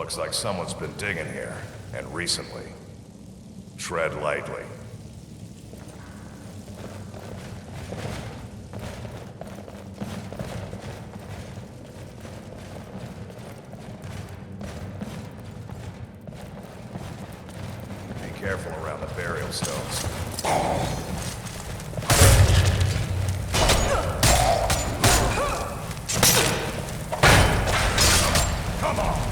Looks like someone's been digging here, and recently. Tread lightly. Be careful around the burial stones. Come on!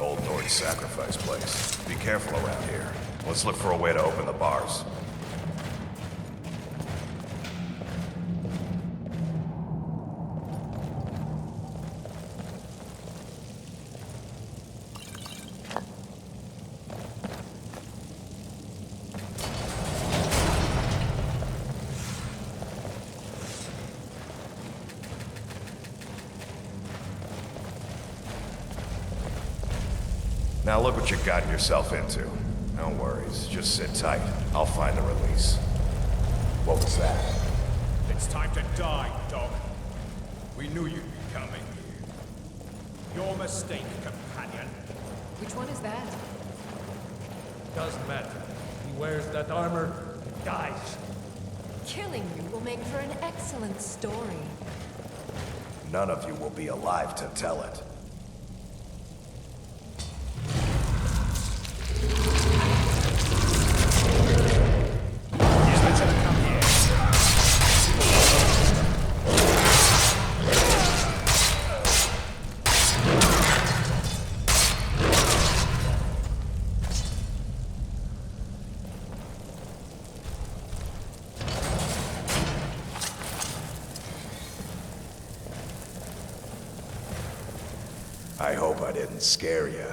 Old Nord sacrifice place. Be careful around here. Let's look for a way to open the bars. Now look what you've gotten yourself into. No worries, just sit tight. I'll find the release. What was that? It's time to die, dog. We knew you'd be coming here. Your mistake, companion. Which one is that? Doesn't matter. He wears that armor and dies. Killing you will make for an excellent story. None of you will be alive to tell it. I hope I didn't scare you.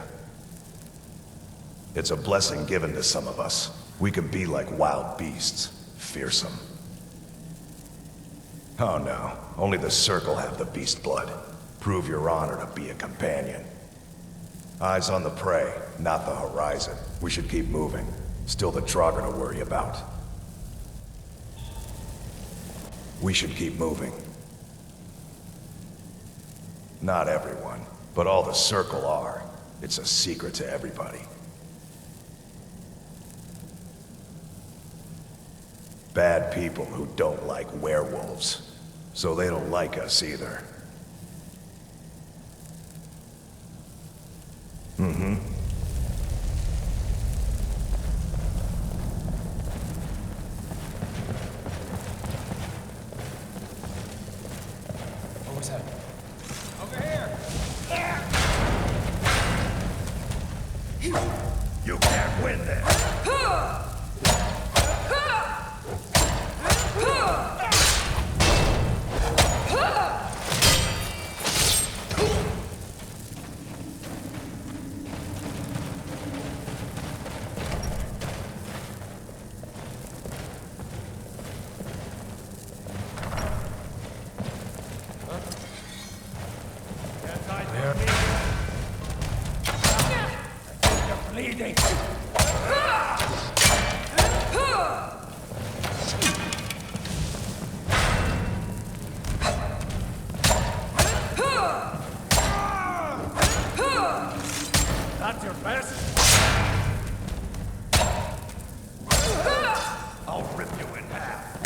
It's a blessing given to some of us. We can be like wild beasts, fearsome. Oh no, only the Circle have the beast blood. Prove your honor to be a companion. Eyes on the prey, not the horizon. We should keep moving. Still the Draugr to worry about. We should keep moving. Not everyone, but all the Circle are. It's a secret to everybody. Bad people who don't like werewolves. So they don't like us either. Mm-hmm. What was that? Over here! You can't win this. Bleeding! That's your best? I'll rip you in half.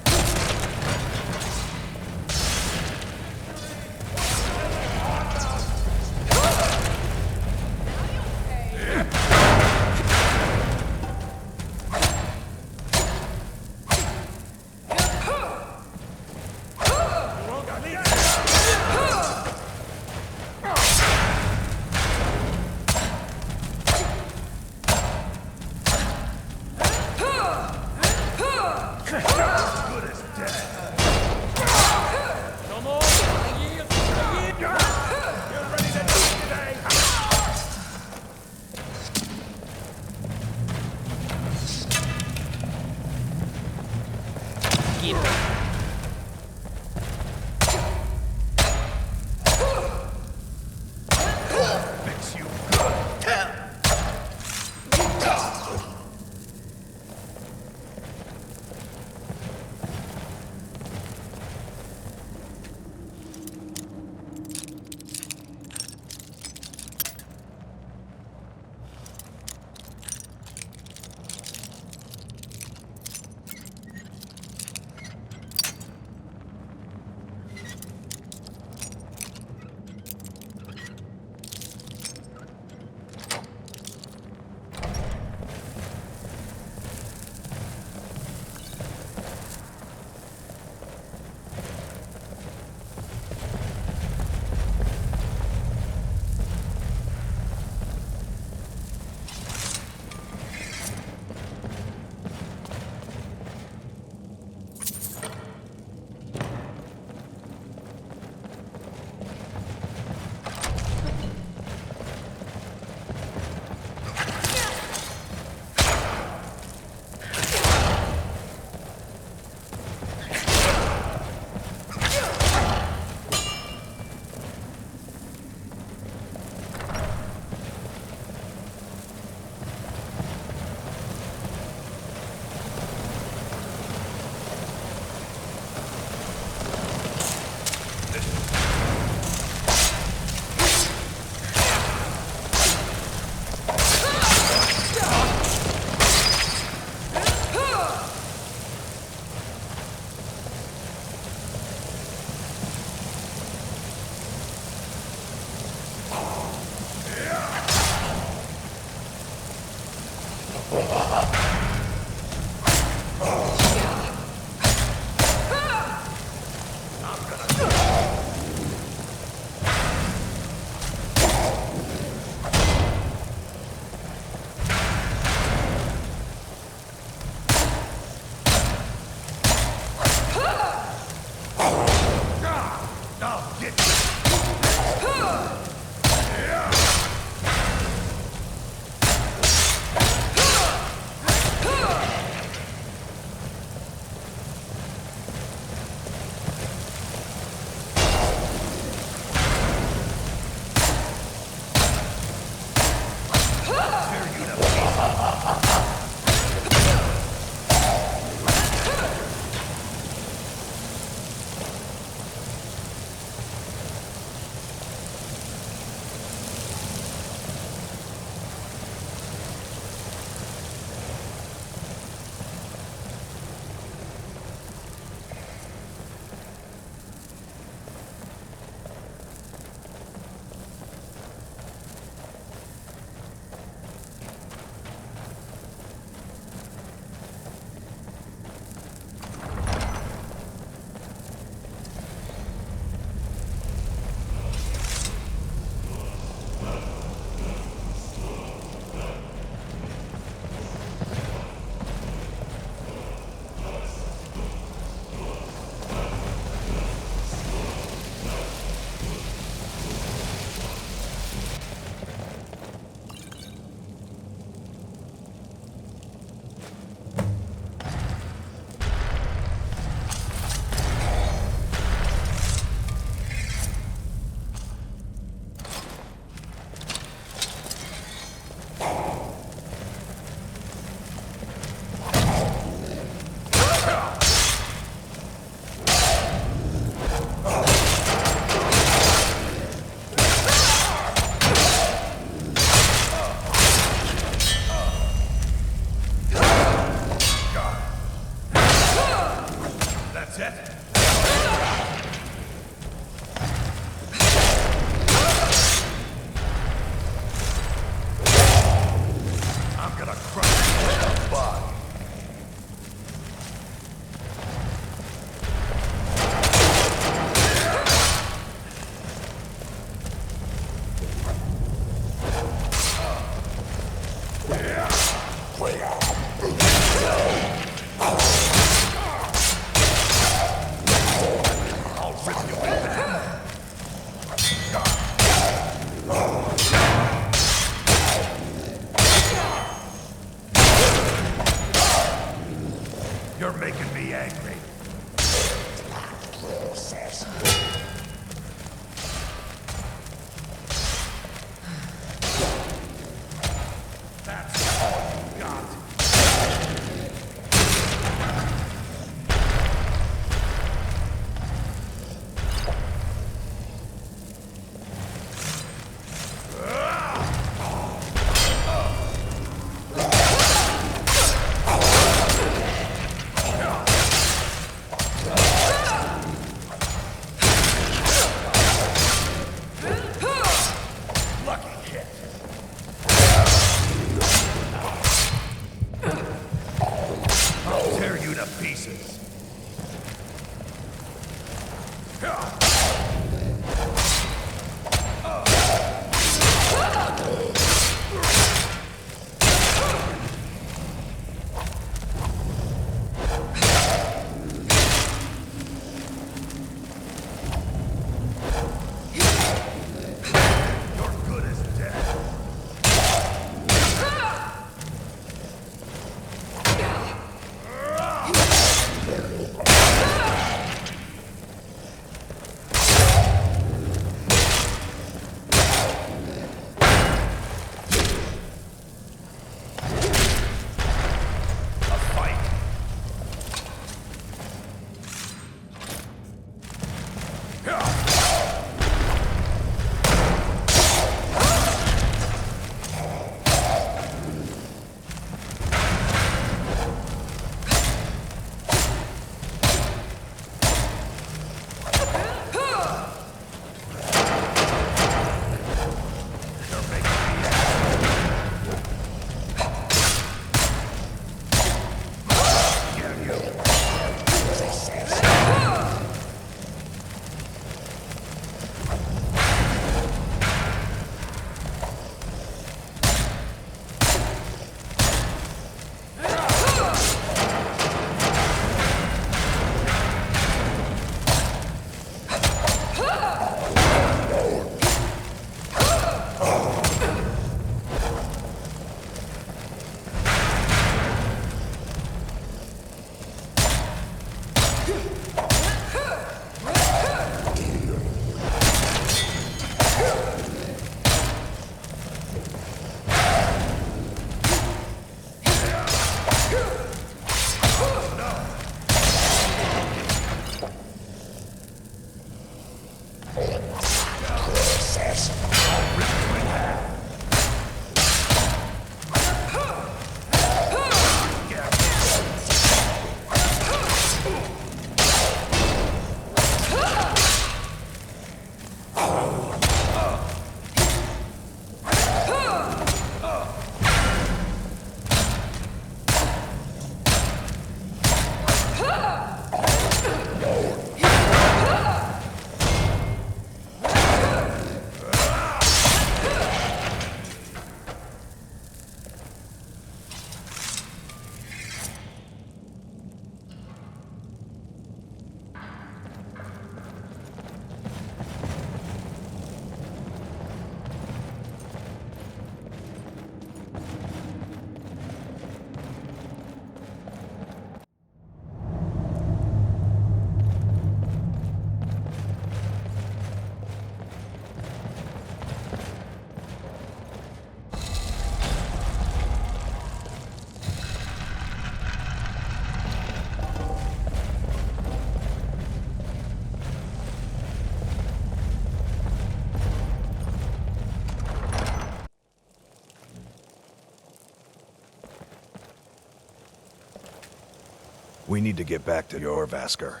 We need to get back to your Vasker.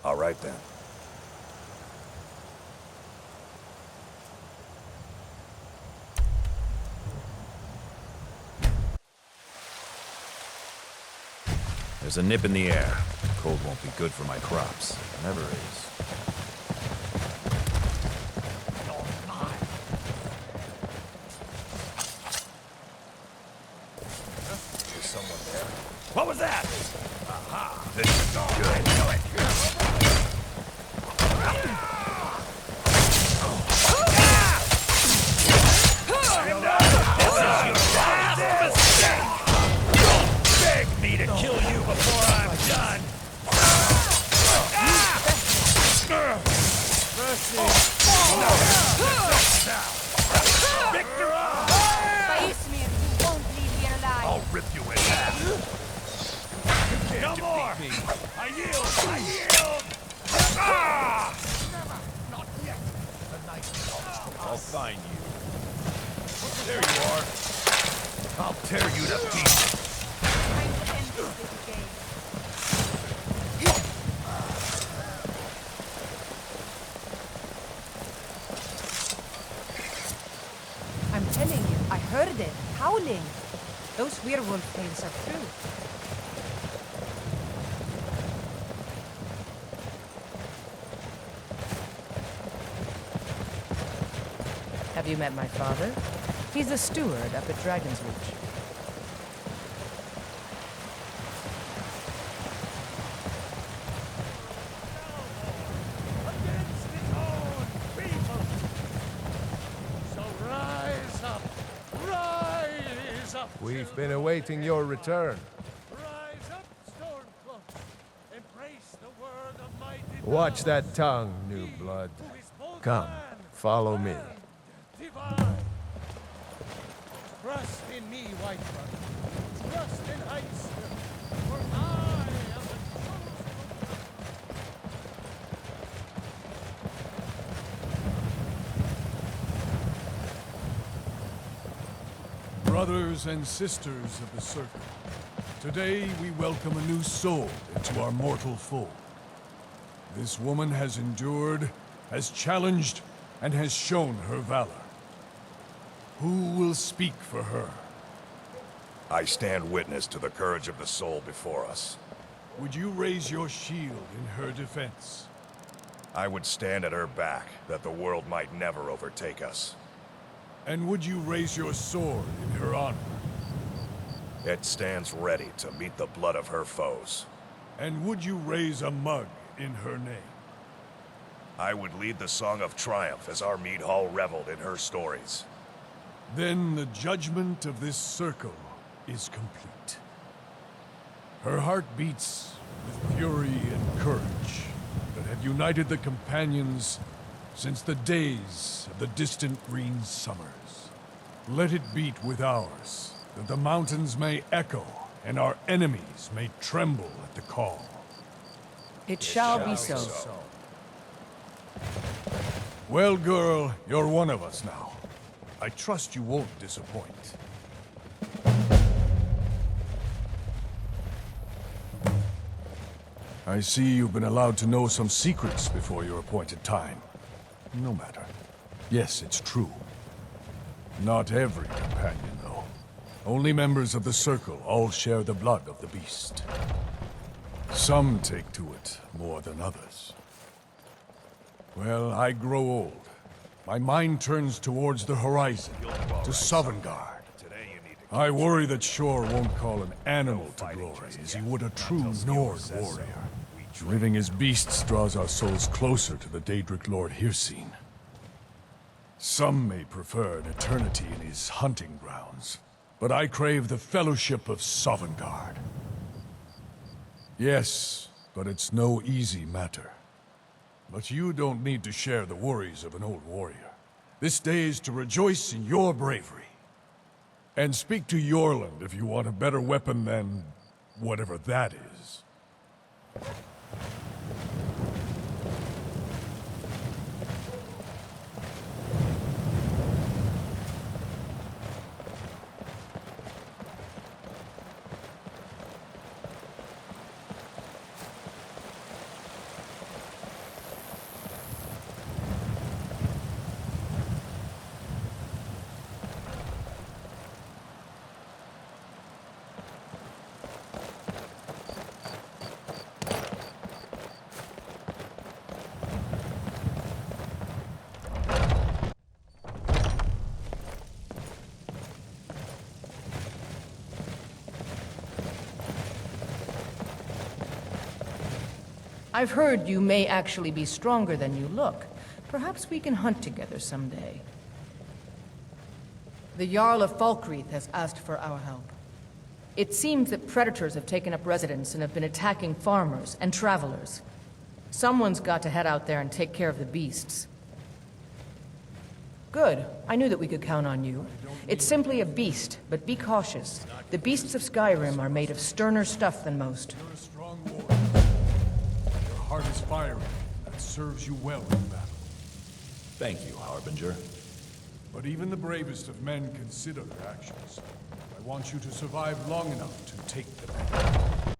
All right then. There's a nip in the air. Cold won't be good for my crops. Never is. Is someone there? What was that? Aha! This is good. Beg me to kill you before I'm done. Face me and you won't leave here alive. I'll rip you in half. No more! I yield! I yield! Ah! Not yet. The night I'll find you. There you are. I'll tear you to pieces. Time to end this little game. I'm telling you, I heard it, howling. Those werewolf tales are true. Have you met my father? He's the steward up at Dragon's Reach. Against its own people. So rise up. Rise up. We've been awaiting your return. Rise up, Stormcloaks. Embrace the word of mighty Watch Talos. that tongue, new blood. Who is both Come, man follow me. and divine. Trust in me, White Brother. Trust in heights. For I am the chosen one. Brothers and sisters of the Circle, today we welcome a new soul into our mortal fold. This woman has endured, has challenged, and has shown her valor. Who will speak for her? I stand witness to the courage of the soul before us. Would you raise your shield in her defense? I would stand at her back, that the world might never overtake us. And would you raise your sword in her honor? It stands ready to meet the blood of her foes. And would you raise a mug in her name? I would lead the song of triumph as our mead hall reveled in her stories. Then the judgment of this circle is complete. Her heart beats with fury and courage that have united the companions since the days of the distant green summers. Let it beat with ours, that the mountains may echo and our enemies may tremble at the call. It shall be so. Well, girl, you're one of us now. I trust you won't disappoint. I see you've been allowed to know some secrets before your appointed time. No matter. Yes, it's true. Not every companion, though. Only members of the Circle all share the blood of the beast. Some take to it more than others. Well, I grow old. My mind turns towards the horizon, to Sovngarde. I worry that Shor won't call an animal to glory as he would a true Nord warrior. Living as beasts draws our souls closer to the Daedric Lord Hircine. Some may prefer an eternity in his hunting grounds, but I crave the fellowship of Sovngarde. Yes, but it's no easy matter. But you don't need to share the worries of an old warrior. This day is to rejoice in your bravery. And speak to Yorland if you want a better weapon than whatever that is. I've heard you may actually be stronger than you look. Perhaps we can hunt together someday. The Jarl of Falkreath has asked for our help. It seems that predators have taken up residence and have been attacking farmers and travelers. Someone's got to head out there and take care of the beasts. Good. I knew that we could count on you. It's simply a beast, but be cautious. The beasts of Skyrim are made of sterner stuff than most. You're a strong warrior. Your heart is fiery. That serves you well in battle. Thank you, Harbinger. But even the bravest of men consider their actions. I want you to survive long enough to take the battle.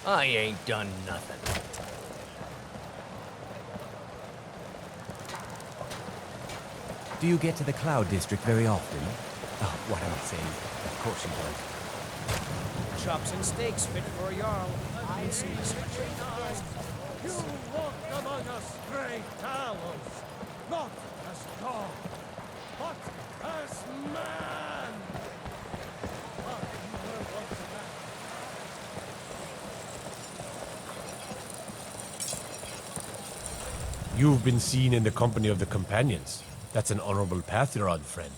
I ain't done nothing. Do you get to the Cloud District very often? Oh, what am I saying? Of course you don't. Chops and steaks fit for a Jarl. I see. You walk among us, great Talos, not as God, but as man! But you were once a man. You've been seen in the company of the companions. That's an honorable path you're on, friend.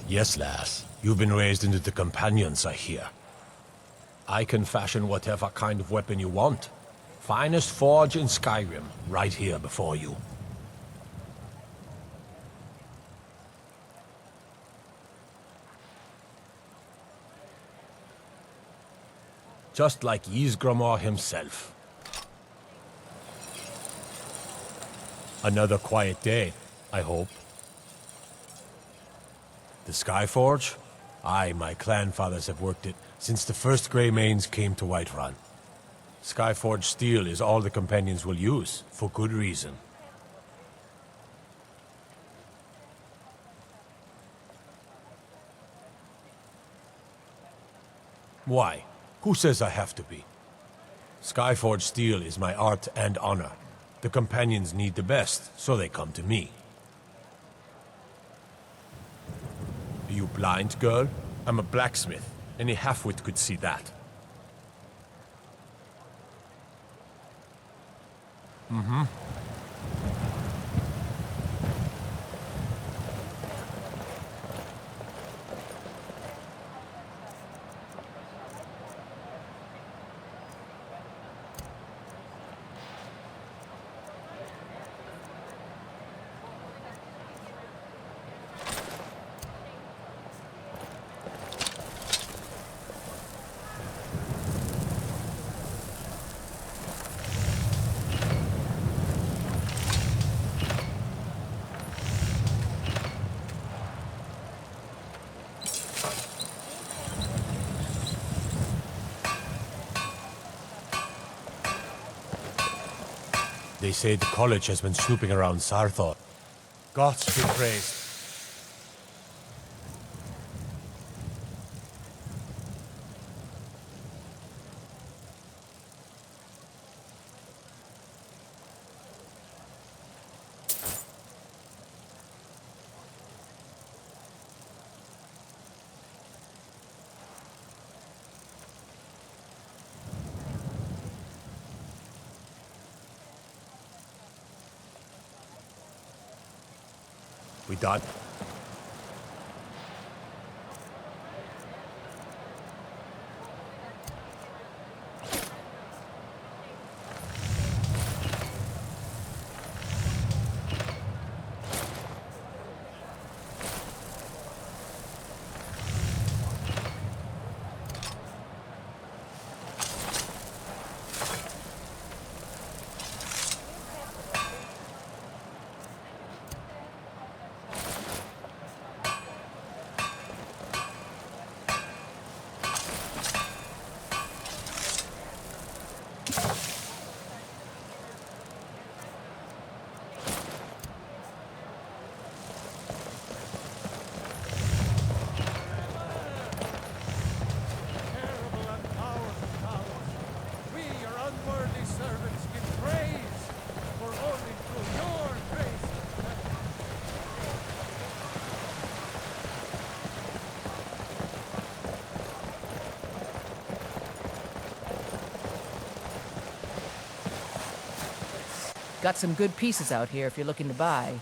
Yes, lass. You've been raised into the companions, I hear. I can fashion whatever kind of weapon you want. Finest forge in Skyrim, right here before you. Just like Ysgramor himself. Another quiet day, I hope. The Skyforge? Aye, my clan fathers have worked it since the first Grey Manes came to Whiterun. Skyforge steel is all the companions will use, for good reason. Why? Who says I have to be? Skyforge steel is my art and honor. The companions need the best, so they come to me. Are you blind, girl? I'm a blacksmith. Any halfwit could see that. Mm-hmm. They say the college has been snooping around Saarthal. Gods be praised. We done? Terrible and powerful Talos, we, your unworthy servants, give praise, for only through your grace Got some good pieces out here if you're looking to buy.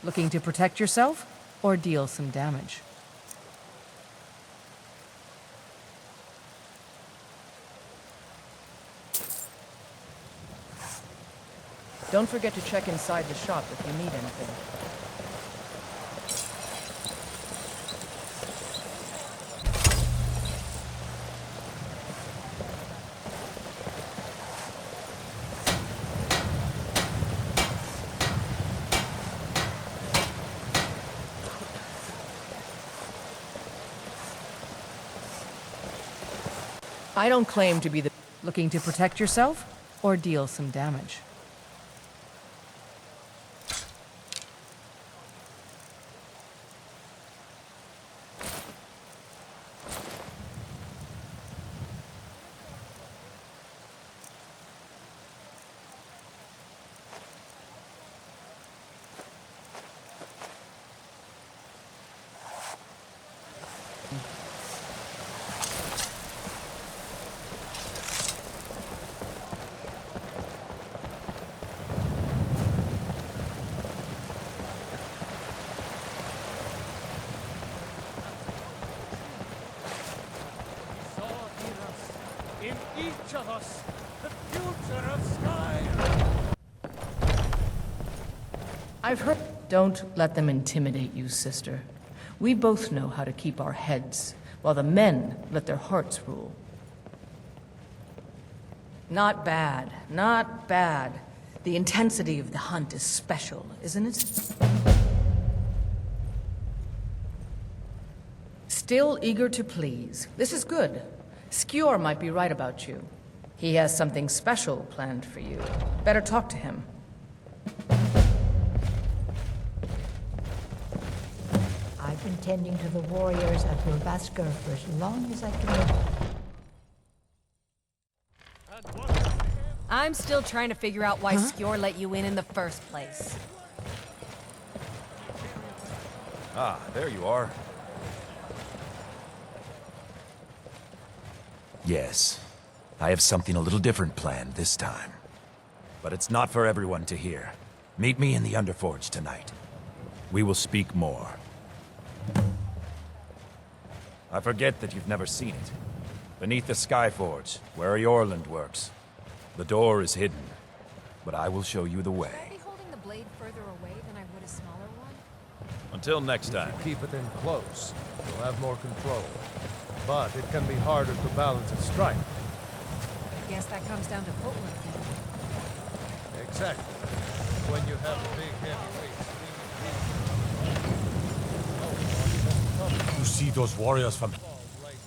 Looking to protect yourself or deal some damage? Don't forget to check inside the shop if you need anything. I don't claim to be the... Looking to protect yourself or deal some damage? each of us, the future of Skyrim. I've heard... Don't let them intimidate you, sister. We both know how to keep our heads, while the men let their hearts rule. Not bad, not bad. The intensity of the hunt is special, isn't it? Still eager to please. This is good. Skjor might be right about you. He has something special planned for you. Better talk to him. I've been tending to the warriors at Rovaskur for as long as I can remember. I'm still trying to figure out why Skjor let you in the first place. Ah, there you are. Yes, I have something a little different planned this time. But it's not for everyone to hear. Meet me in the Underforge tonight. We will speak more. I forget that you've never seen it. Beneath the Skyforge, where Eorland works. The door is hidden, but I will show you the Would I way. be holding the blade further away than I would a smaller one? Until next time. Keep it in close. You'll have more control. But it can be harder to balance a strike. I guess that comes down to footwork then. Exactly. When you have a big heavy weight. You see those warriors from...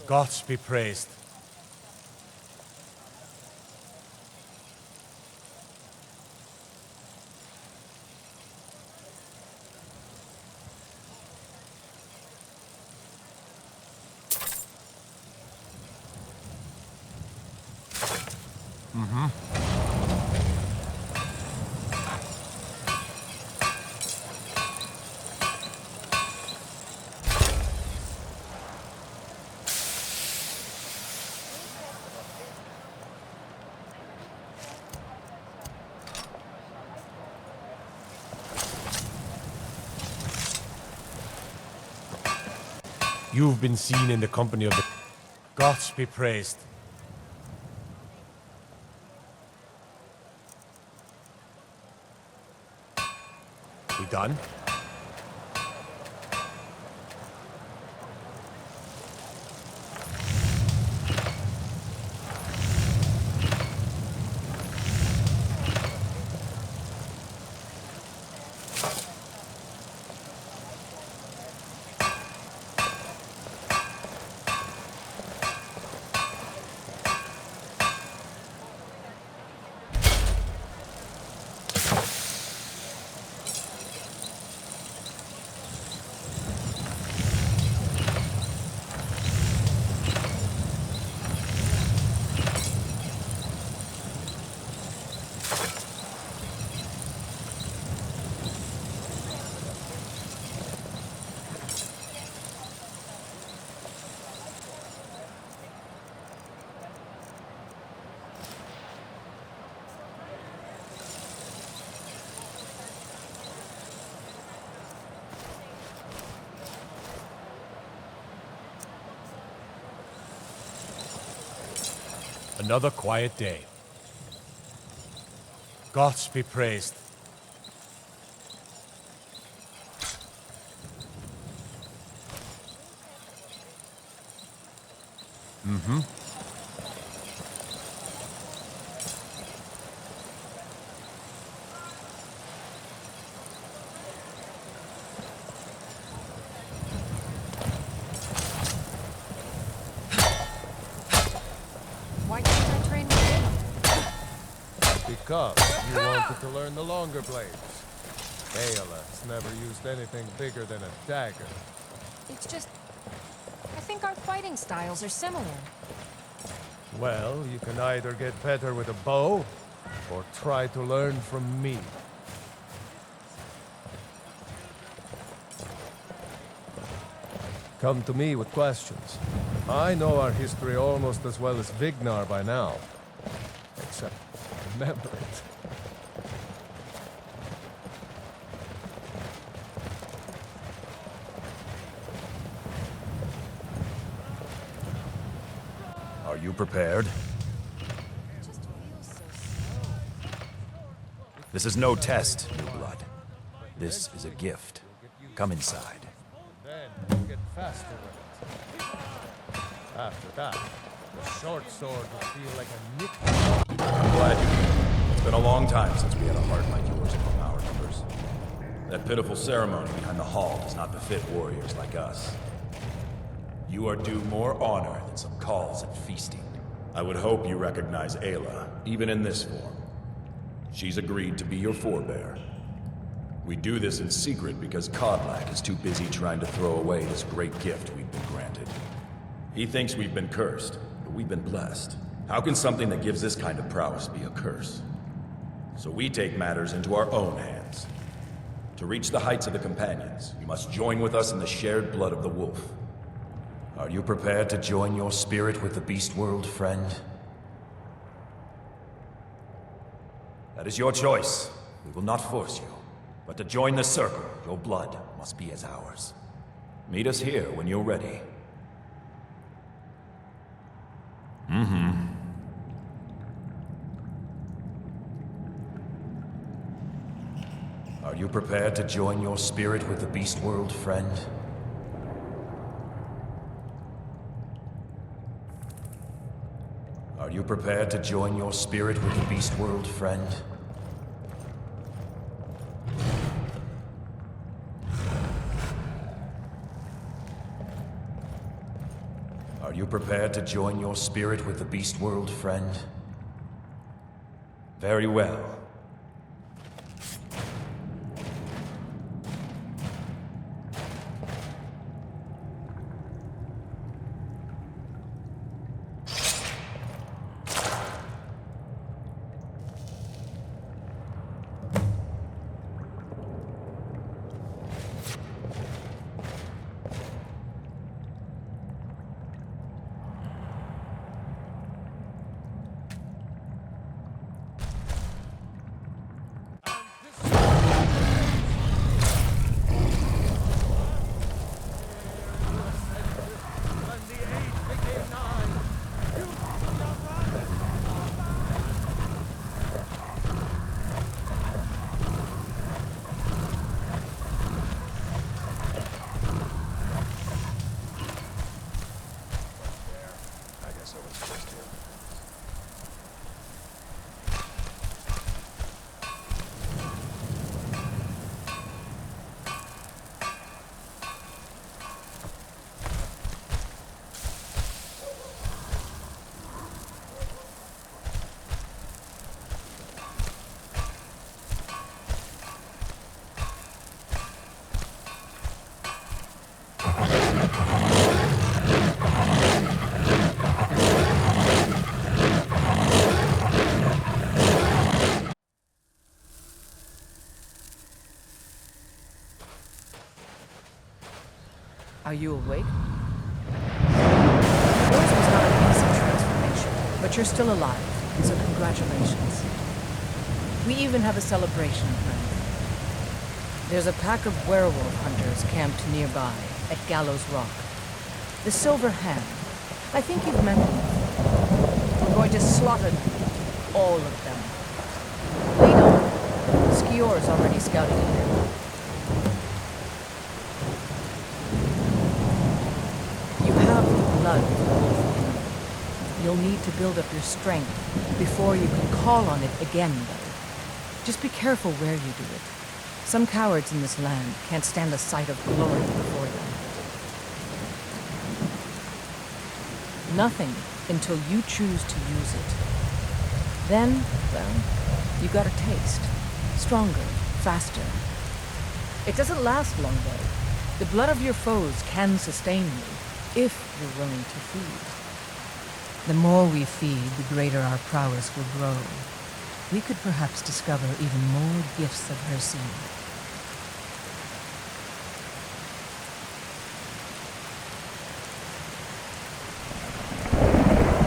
Gods be praised. You've been seen in the company of the... Gods be praised. We done? Another quiet day. Gods be praised. Why can't I train with him? Because you wanted to learn the longer blades. Aeleth's never used anything bigger than a dagger. It's just... I think our fighting styles are similar. Well, you can either get better with a bow, or try to learn from me. Come to me with questions. I know our history almost as well as Vignar by now. Except, remember it. Are you prepared? This is no test, new blood. This is a gift. Come inside. Then you get faster with it. After that, the short sword will feel like a nick. I'm glad you came. It's been a long time since we had a heart like yours among our numbers. That pitiful ceremony behind the hall does not befit warriors like us. You are due more honor than some calls and feasting. I would hope you recognize Ayla, even in this form. She's agreed to be your forebear. We do this in secret because Kodlak is too busy trying to throw away this great gift we've been granted. He thinks we've been cursed, but we've been blessed. How can something that gives this kind of prowess be a curse? So we take matters into our own hands. To reach the heights of the Companions, you must join with us in the shared blood of the wolf. Are you prepared to join your spirit with the beast world, friend? That is your choice. We will not force you. But to join the circle, your blood must be as ours. Meet us here when you're ready. Are you prepared to join your spirit with the beast world, friend? Are you prepared to join your spirit with the beast world, friend? Are you prepared to join your spirit with the beast world, friend? Very well. Are you awake? Yours was not an easy transformation, but you're still alive, so congratulations. We even have a celebration planned. There's a pack of werewolf hunters camped nearby, at Gallows Rock. The Silver Hand. I think you've met them. We're going to slaughter them. All of them. Lead on. Skior's already scouting ahead. Blood of the wolf. You'll need to build up your strength before you can call on it again, though. Just be careful where you do it. Some cowards in this land can't stand the sight of glory before them. Nothing until you choose to use it. Then, well, you got a taste. Stronger, faster. It doesn't last long, though. The blood of your foes can sustain you. If you're willing to feed. The more we feed, the greater our prowess will grow. We could perhaps discover even more gifts of her seed.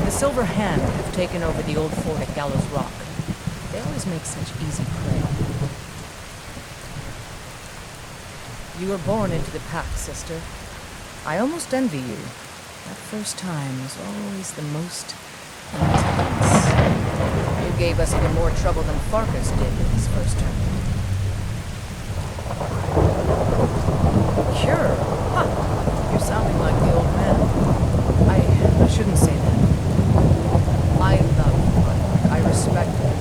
The Silver Hand have taken over the old fort at Gallows Rock. They always make such easy prey. You were born into the pack, sister. I almost envy you. That first time is always the most intense. You gave us even more trouble than Farkas did in his first term. Cure? Huh. You're sounding like the old man. I shouldn't say that. I love Monarch. I respect him.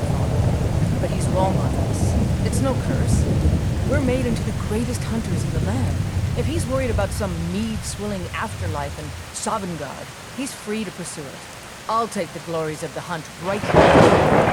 But he's wrong on this. It's no curse. We're made into the greatest hunters in the land. If he's worried about some mead-swilling afterlife in Sovngarde, he's free to pursue it. I'll take the glories of the hunt right now.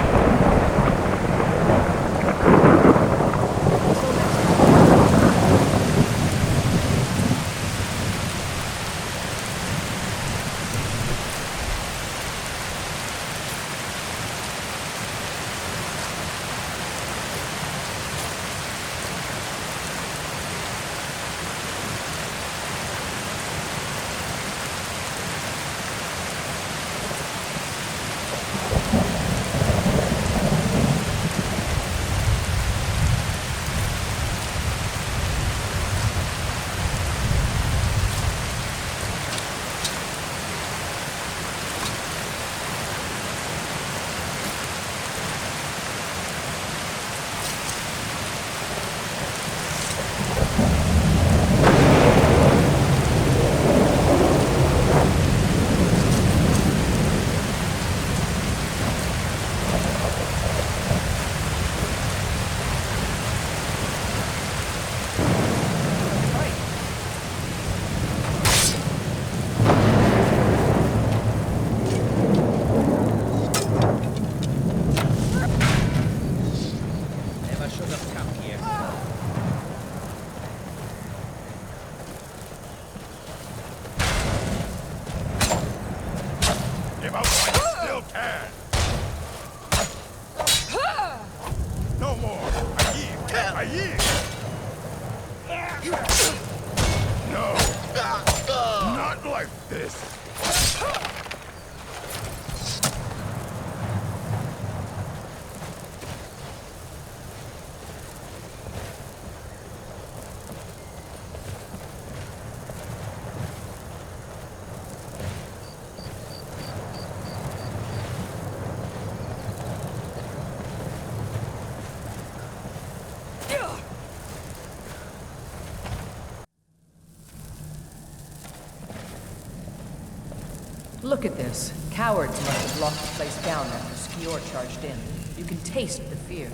Look at this. Cowards must have locked the place down after Skior charged in. You can taste the fear.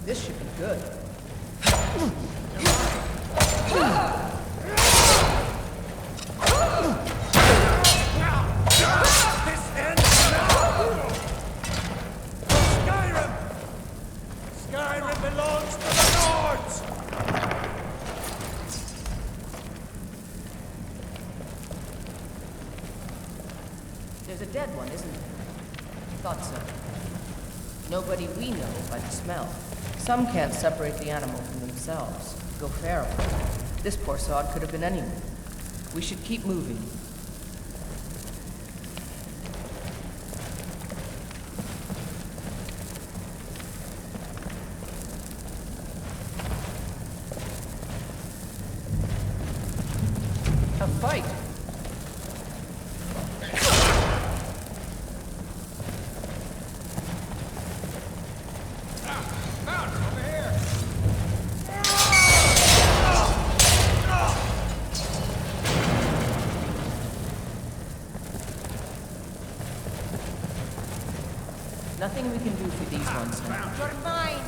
This should be good. Skyrim belongs to the Nords! There's a dead one, isn't there? Thought so. Nobody we know by the smell. Some can't separate the animal from themselves. Go feral. This poor sod could have been anyone. We should keep moving. A fight! Nothing we can do for these ones now. You're mine!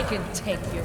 can take you.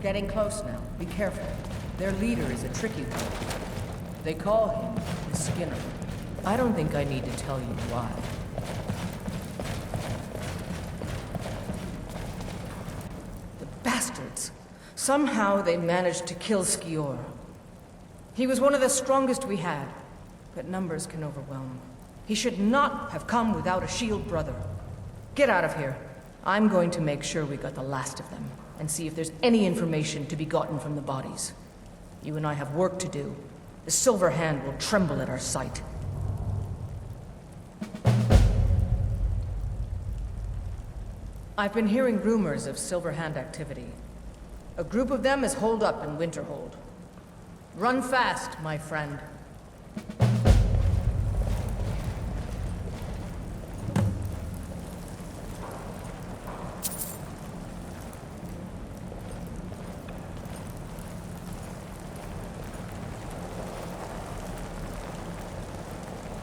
Getting close now. Be careful. Their leader is a tricky one. They call him the Skinner. I don't think I need to tell you why. The bastards! Somehow they managed to kill Skior. He was one of the strongest we had, but numbers can overwhelm. He should not have come without a shield brother. Get out of here. I'm going to make sure we got the last of them, and see if there's any information to be gotten from the bodies. You and I have work to do. The Silver Hand will tremble at our sight. I've been hearing rumors of Silver Hand activity. A group of them is holed up in Winterhold. Run fast, my friend.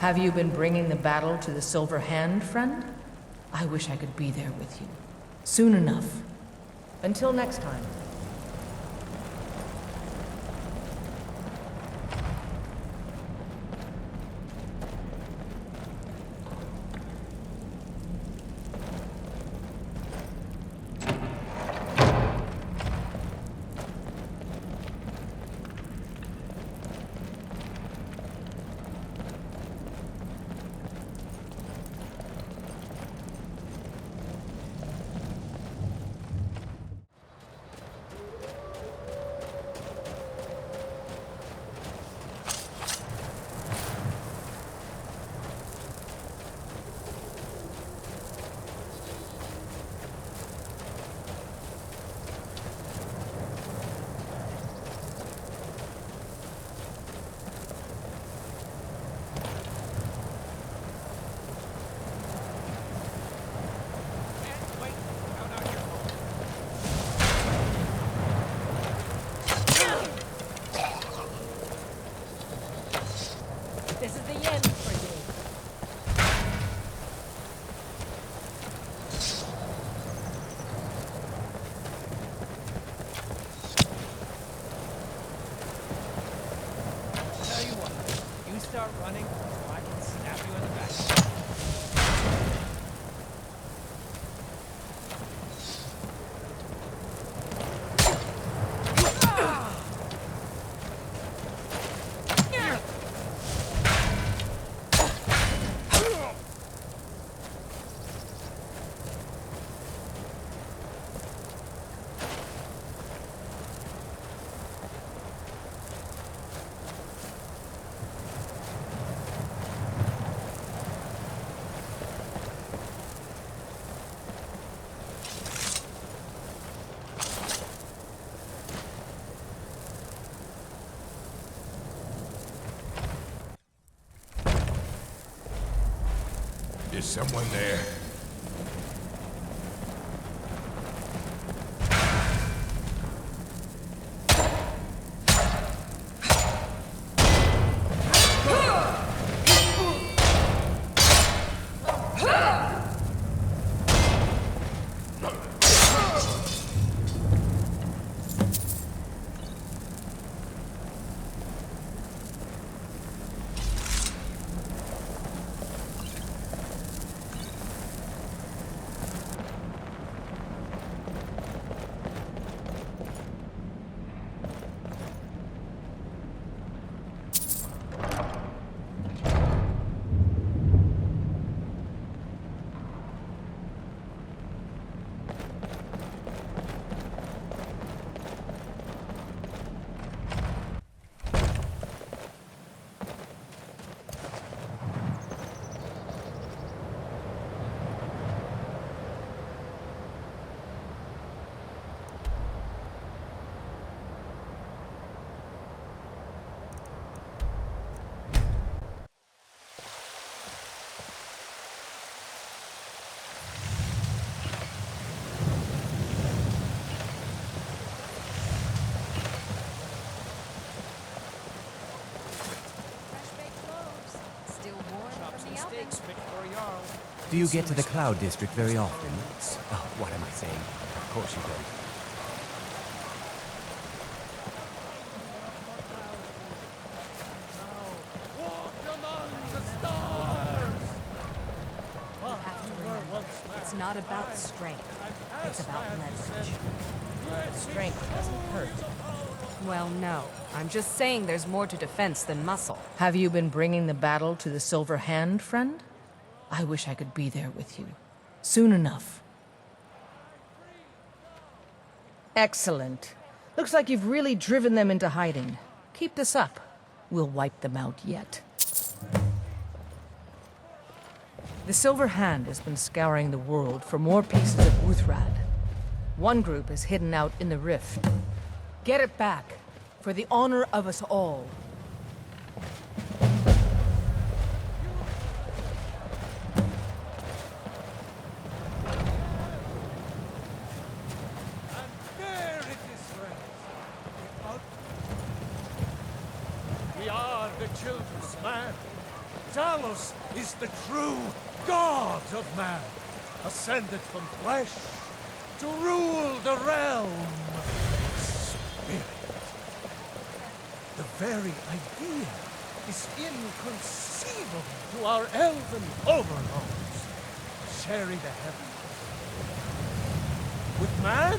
Have you been bringing the battle to the Silver Hand, friend? I wish I could be there with you. Soon enough. Until next time. This is the end for you. Tell you what, you start running, or I can snap you in the back. Is someone there? Mistakes fit for a Jarl. Do you get to the Cloud District very often? Oh, what am I saying? Of course you don't. Walk among the stars! You have to remember, it's not about strength. It's about leverage. Strength doesn't hurt. Well, no. I'm just saying there's more to defense than muscle. Have you been bringing the battle to the Silver Hand, friend? I wish I could be there with you. Soon enough. Excellent. Looks like you've really driven them into hiding. Keep this up. We'll wipe them out yet. The Silver Hand has been scouring the world for more pieces of Wuthrad. One group is hidden out in the Rift. Get it back, for the honor of us all. And there it is, friends. We are the children of man. Talos is the true god of man, ascended from flesh to rule the realm. Spirit. The very idea is inconceivable to our elven overlords. Sharing the heavens. With man?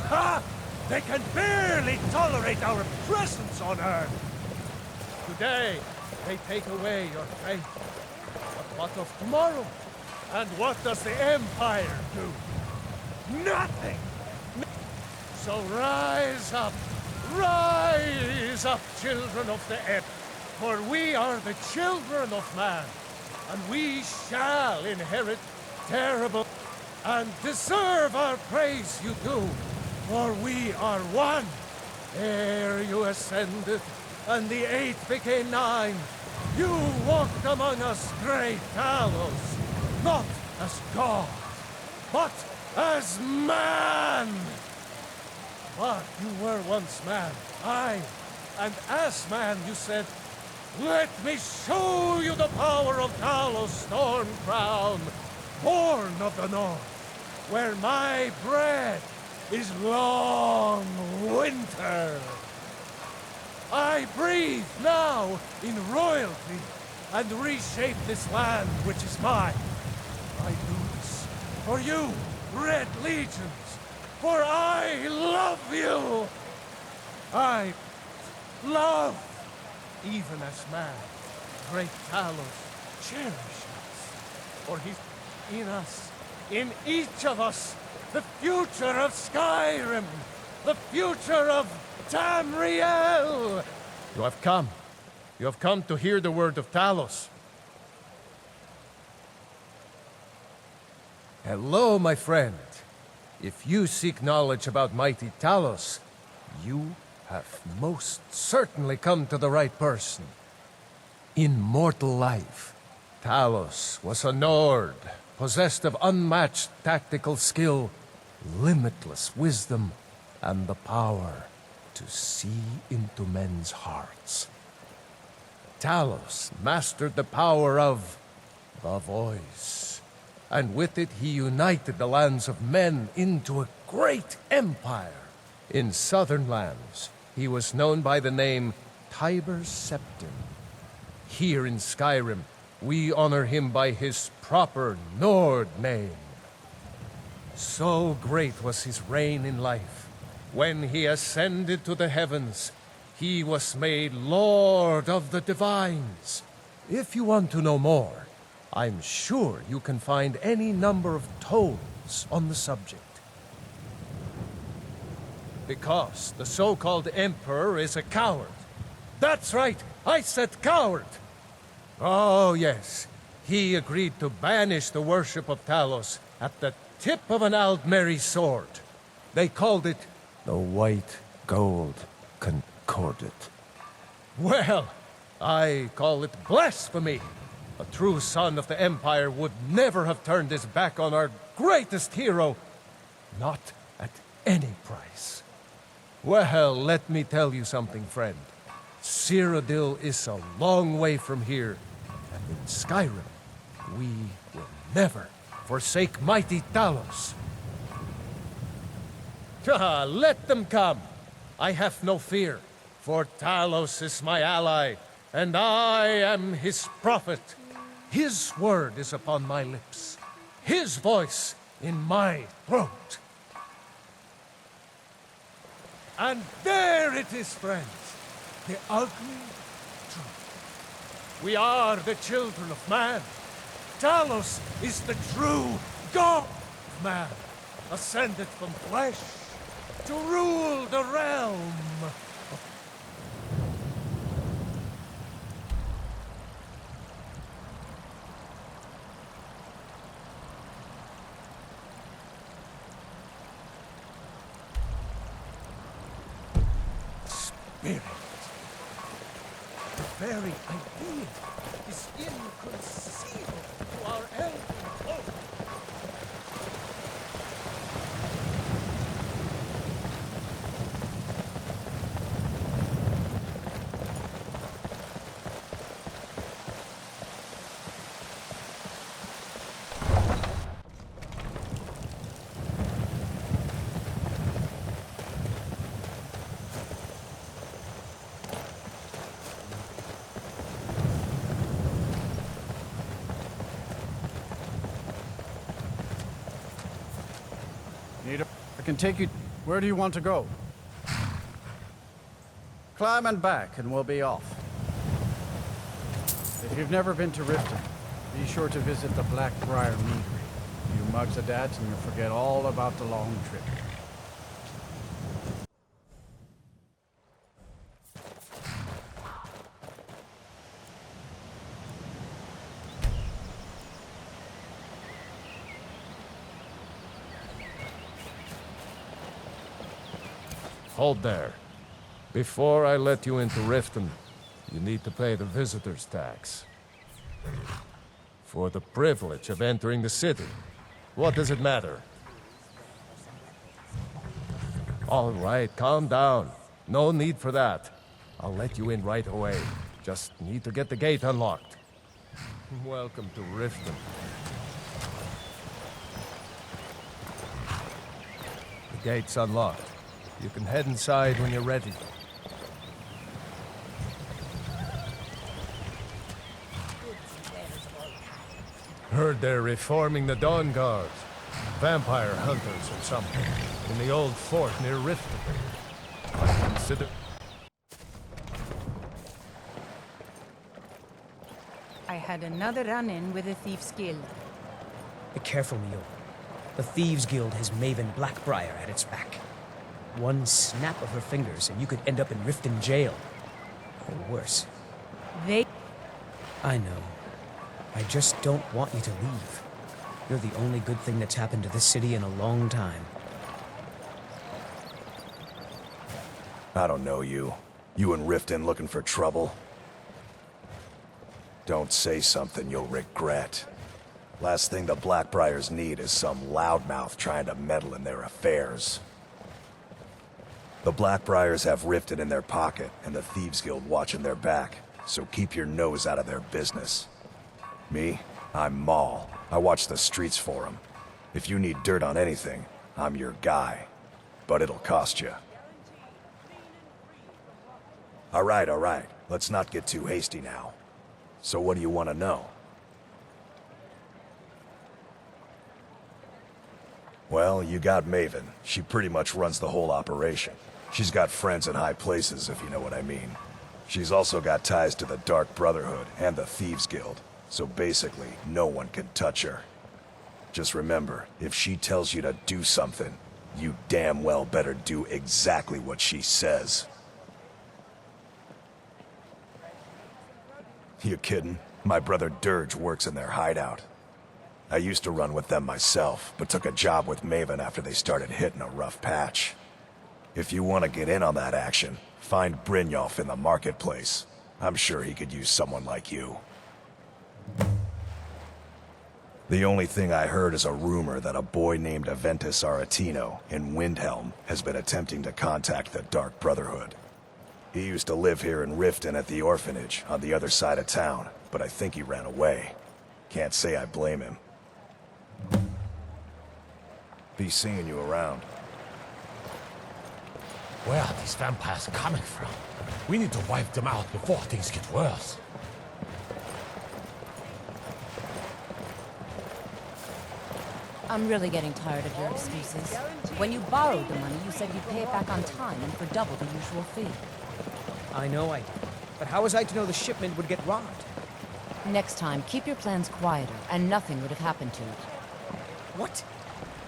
Ha! They can barely tolerate our presence on Earth. Today, they take away your faith. But what of tomorrow? And what does the Empire do? Nothing! So rise up, children of the Ebb, for we are the children of man, and we shall inherit terrible and deserve our praise you do, for we are one. Ere you ascended, and the 8 became 9, you walked among us, great Talos, not as God, but as man. But you were once man, aye, and as man you said, let me show you the power of Talos Storm Crown, born of the North, where my bread is long winter. I breathe now in royalty and reshape this land which is mine. I do this for you, Red Legions, for I love you. I love, even as man, great Talos cherishes us, for he's in us, in each of us, the future of Skyrim, the future of Tamriel! You have come. You have come to hear the word of Talos. Hello, my friend. If you seek knowledge about mighty Talos, you have most certainly come to the right person. In mortal life, Talos was a Nord, possessed of unmatched tactical skill, limitless wisdom, and the power to see into men's hearts. Talos mastered the power of the voice, and with it he united the lands of men into a great empire. In southern lands, he was known by the name Tiber Septim. Here in Skyrim, we honor him by his proper Nord name. So great was his reign in life. When he ascended to the heavens, he was made Lord of the Divines. If you want to know more, I'm sure you can find any number of tomes on the subject. Because the so-called Emperor is a coward. That's right, I said coward! Oh yes, he agreed to banish the worship of Talos at the tip of an Aldmeri sword. They called it the White Gold Concordat. Well, I call it blasphemy. A true son of the Empire would never have turned his back on our greatest hero. Not at any price. Well, let me tell you something, friend. Cyrodiil is a long way from here, and in Skyrim, we will never forsake mighty Talos. Let them come. I have no fear, for Talos is my ally, and I am his prophet. His word is upon my lips, his voice in my throat. And there it is, friends, the ugly truth. We are the children of man. Talos is the true God of man, ascended from flesh to rule the realm. Spirit. The very idea is inconceivable to our elven folk. I can take you... Where do you want to go? Climb and back, and we'll be off. If you've never been to Riften, be sure to visit the Blackbriar Meadery. You mugs of dads, and you'll forget all about the long trip. Hold there. Before I let you into Riften, you need to pay the visitor's tax. For the privilege of entering the city. What does it matter? All right, calm down. No need for that. I'll let you in right away. Just need to get the gate unlocked. Welcome to Riften. The gate's unlocked. You can head inside when you're ready. Heard they're reforming the Dawn Guard. Vampire hunters or something. In the old fort near Riften. I consider... I had another run-in with the Thieves' Guild. Be careful, Mio. The Thieves' Guild has Maven Blackbriar at its back. One snap of her fingers and you could end up in Riften jail. Or worse. I know. I just don't want you to leave. You're the only good thing that's happened to this city in a long time. I don't know you. You in Riften looking for trouble? Don't say something you'll regret. Last thing the Blackbriars need is some loudmouth trying to meddle in their affairs. The Blackbriars have Riften in their pocket, and the Thieves Guild watching their back, so keep your nose out of their business. Me? I'm Maul. I watch the streets for them. If you need dirt on anything, I'm your guy. But it'll cost you. All right. Let's not get too hasty now. So what do you want to know? Well, you got Maven. She pretty much runs the whole operation. She's got friends in high places, if you know what I mean. She's also got ties to the Dark Brotherhood and the Thieves Guild, so basically, no one can touch her. Just remember, if she tells you to do something, you damn well better do exactly what she says. You kidding? My brother Dirge works in their hideout. I used to run with them myself, but took a job with Maven after they started hitting a rough patch. If you want to get in on that action, find Brynjolf in the marketplace. I'm sure he could use someone like you. The only thing I heard is a rumor that a boy named Aventus Aretino in Windhelm has been attempting to contact the Dark Brotherhood. He used to live here in Riften at the orphanage, on the other side of town, but I think he ran away. Can't say I blame him. Be seeing you around. Where are these vampires coming from? We need to wipe them out before things get worse. I'm really getting tired of your excuses. When you borrowed the money, you said you'd pay it back on time and for double the usual fee. I know I did. But how was I to know the shipment would get robbed? Next time, keep your plans quieter, and nothing would have happened to it. What?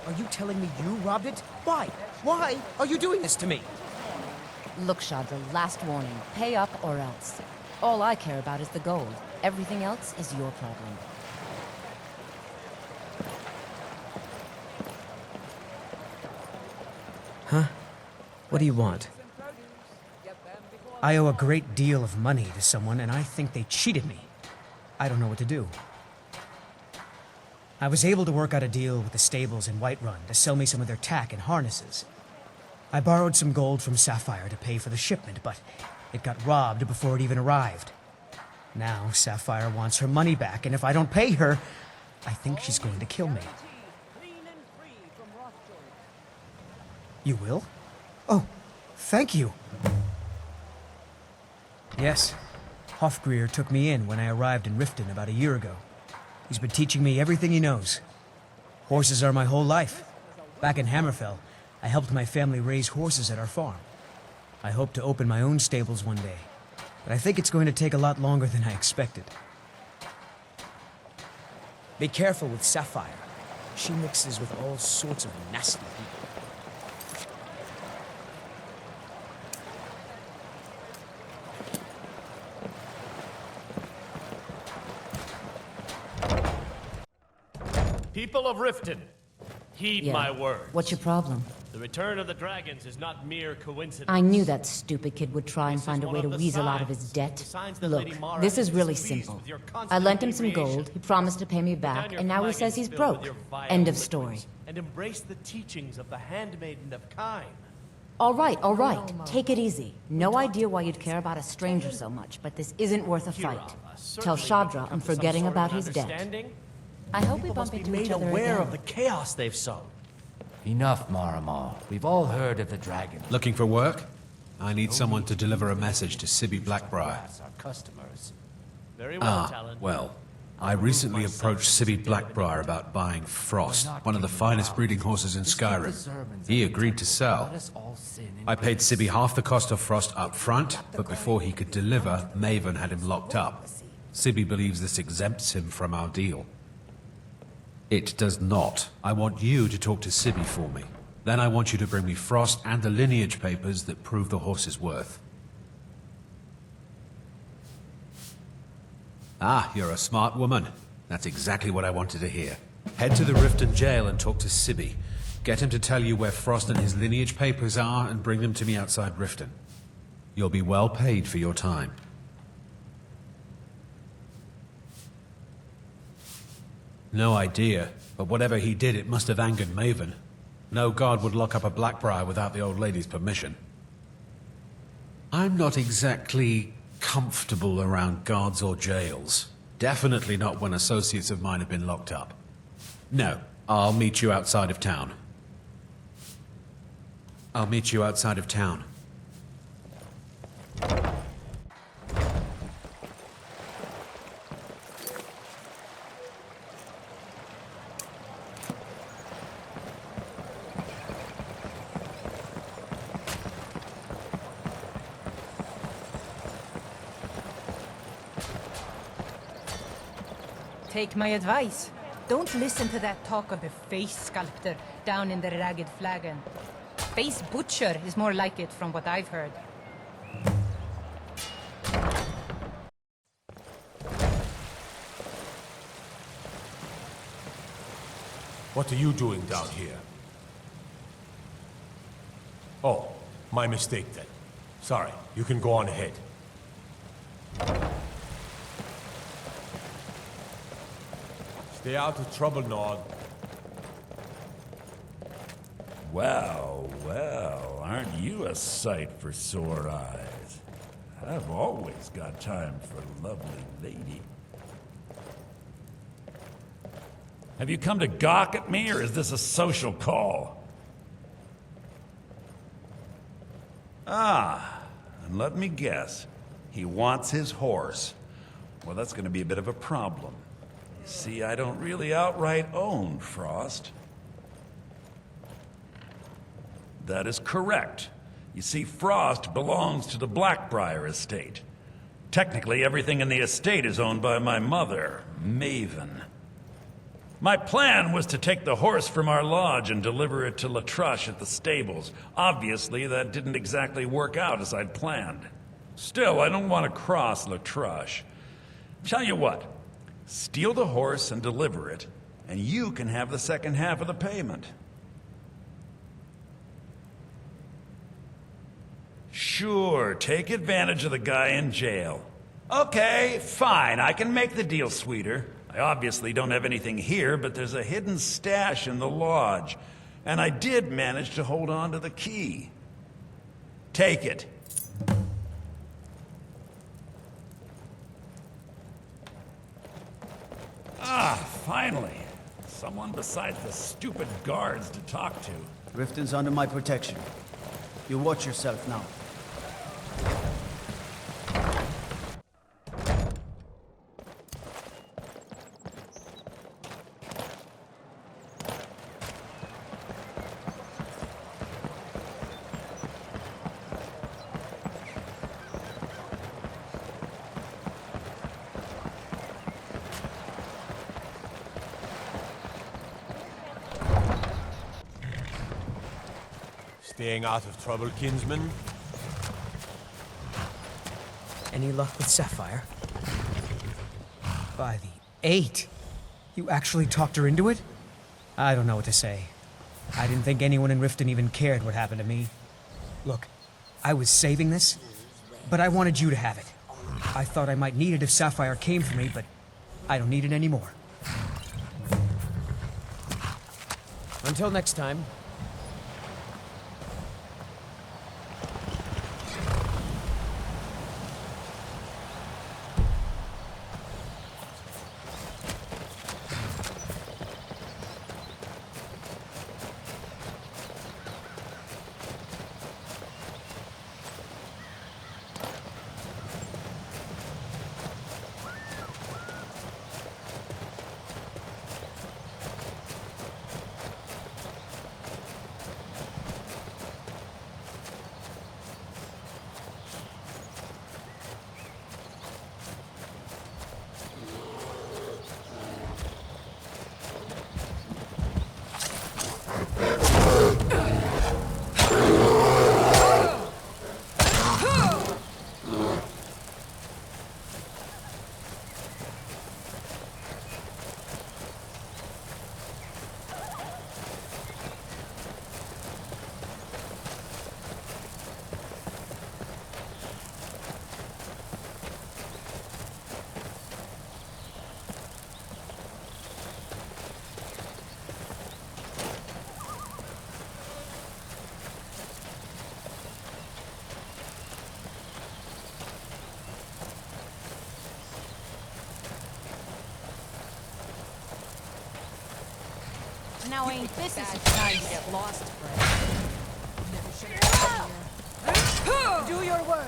Are you telling me you robbed it? Why? Why are you doing this to me? Look, Chandra, last warning. Pay up or else. All I care about is the gold. Everything else is your problem. Huh? What do you want? I owe a great deal of money to someone, and I think they cheated me. I don't know what to do. I was able to work out a deal with the stables in Whiterun to sell me some of their tack and harnesses. I borrowed some gold from Sapphire to pay for the shipment, but it got robbed before it even arrived. Now Sapphire wants her money back, and if I don't pay her, I think she's going to kill me. You will? Oh, thank you. Yes, Hofgrir took me in when I arrived in Riften about a year ago. He's been teaching me everything he knows. Horses are my whole life. Back in Hammerfell, I helped my family raise horses at our farm. I hope to open my own stables one day, but I think it's going to take a lot longer than I expected. Be careful with Sapphire. She mixes with all sorts of nasty people. People of Riften, heed my word. What's your problem? The return of the dragons is not mere coincidence. I knew that stupid kid would try and find a way to weasel out of his debt. Look, this is really simple. I lent him some gold, he promised to pay me back, and now he says he's broke. End of story. And embrace the teachings of the handmaiden of Kine. All right, take it easy. No idea why you'd care about a stranger so much, but this isn't worth a fight. Tell Shadra I'm forgetting about his debt. I hope we bump into each other again. Aware of the chaos they've sown. Enough, Maramal. We've all heard of the dragon. Looking for work? I need someone to deliver a message to Sibby Blackbriar. Our customers. Very well, Talon. Well, I recently approached Sibby Blackbriar about buying Frost, one of the finest breeding horses in Skyrim. He agreed to sell. I paid Sibby half the cost of Frost up front, but before he could deliver, Maven had him locked up. Sibby believes this exempts him from our deal. It does not. I want you to talk to Sibby for me. Then I want you to bring me Frost and the lineage papers that prove the horse's worth. Ah, you're a smart woman. That's exactly what I wanted to hear. Head to the Riften jail and talk to Sibby. Get him to tell you where Frost and his lineage papers are and bring them to me outside Riften. You'll be well paid for your time. No idea, but whatever he did, it must have angered Maven. No guard would lock up a Blackbriar without the old lady's permission. I'm not exactly comfortable around guards or jails. Definitely not when associates of mine have been locked up. No, I'll meet you outside of town. I'll meet you outside of town. Take my advice. Don't listen to that talk of the face sculptor down in the Ragged Flagon. Face butcher is more like it from what I've heard. What are you doing down here? Oh, my mistake then. Sorry, you can go on ahead. Stay out of trouble, Nord. Well, well, aren't you a sight for sore eyes? I've always got time for a lovely lady. Have you come to gawk at me, or is this a social call? Ah, and let me guess. He wants his horse. Well, that's going to be a bit of a problem. You see, I don't really outright own Frost. That is correct. You see, Frost belongs to the Blackbriar estate. Technically, everything in the estate is owned by my mother, Maven. My plan was to take the horse from our lodge and deliver it to Latrush at the stables. Obviously, that didn't exactly work out as I'd planned. Still, I don't want to cross Latrush. Tell you what, steal the horse and deliver it, and you can have the second half of the payment. Sure, take advantage of the guy in jail. Okay, fine, I can make the deal sweeter. I obviously don't have anything here, but there's a hidden stash in the lodge, and I did manage to hold on to the key. Take it. Ah, finally. Someone besides the stupid guards to talk to. Riften's under my protection. You watch yourself now. Staying out of trouble, kinsman? Any luck with Sapphire? By the 8! You actually talked her into it? I don't know what to say. I didn't think anyone in Riften even cared what happened to me. Look, I was saving this, but I wanted you to have it. I thought I might need it if Sapphire came for me, but I don't need it anymore. Until next time. Now ain't this a surprise to get lost, friend? Do your work.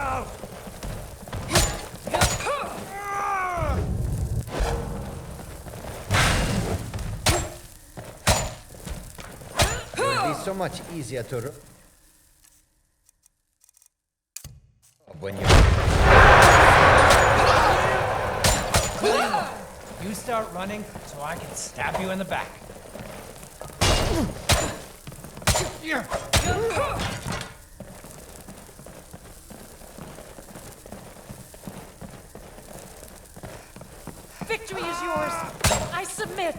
now! It would be so much easier to... when you... You start running so I can stab you in the back. Victory is yours. I submit.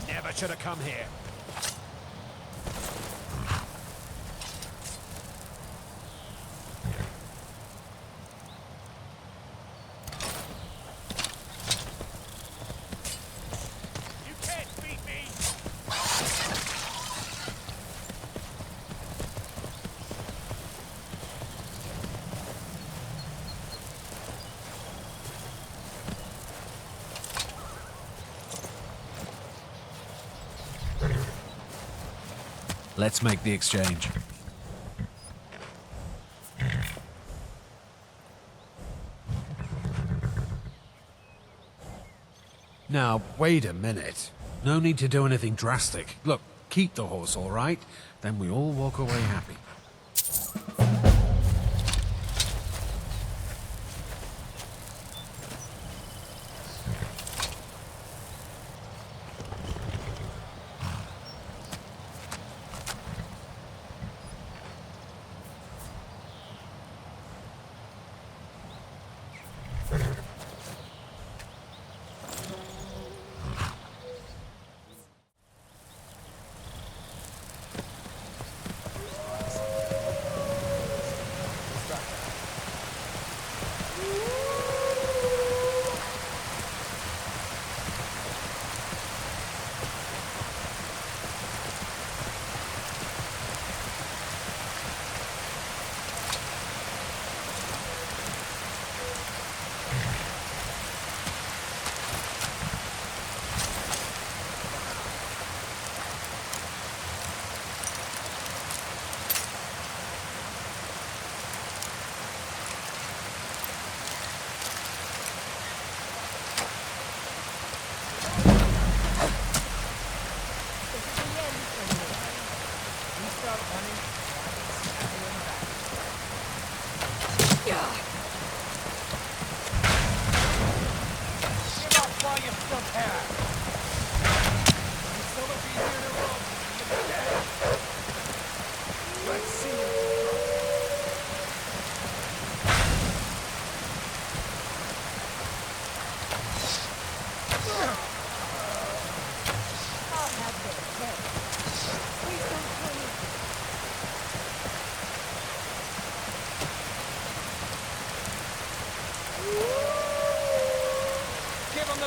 Never should have come here. You can't beat me. Let's make the exchange. Now, wait a minute. No need to do anything drastic. Look, keep the horse, all right? Then we all walk away happy.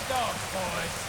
dogs, boys.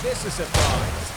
This is a surprise.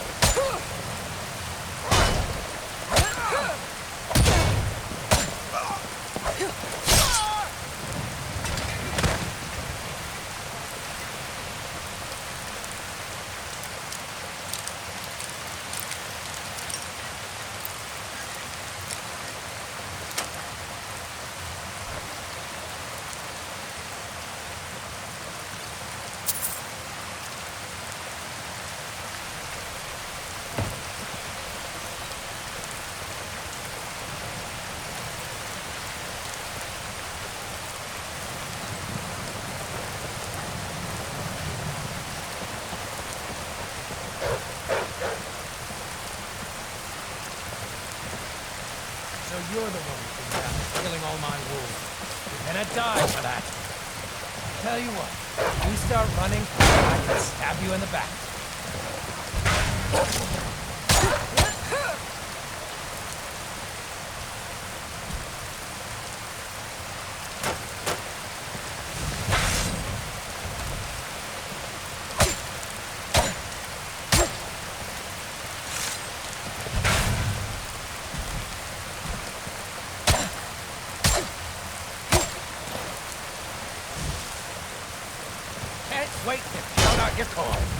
You're the one who's been down stealing all my wool. You're gonna die for that. Tell you what, if you start running, I can stab you in the back. Wait to count out your coin.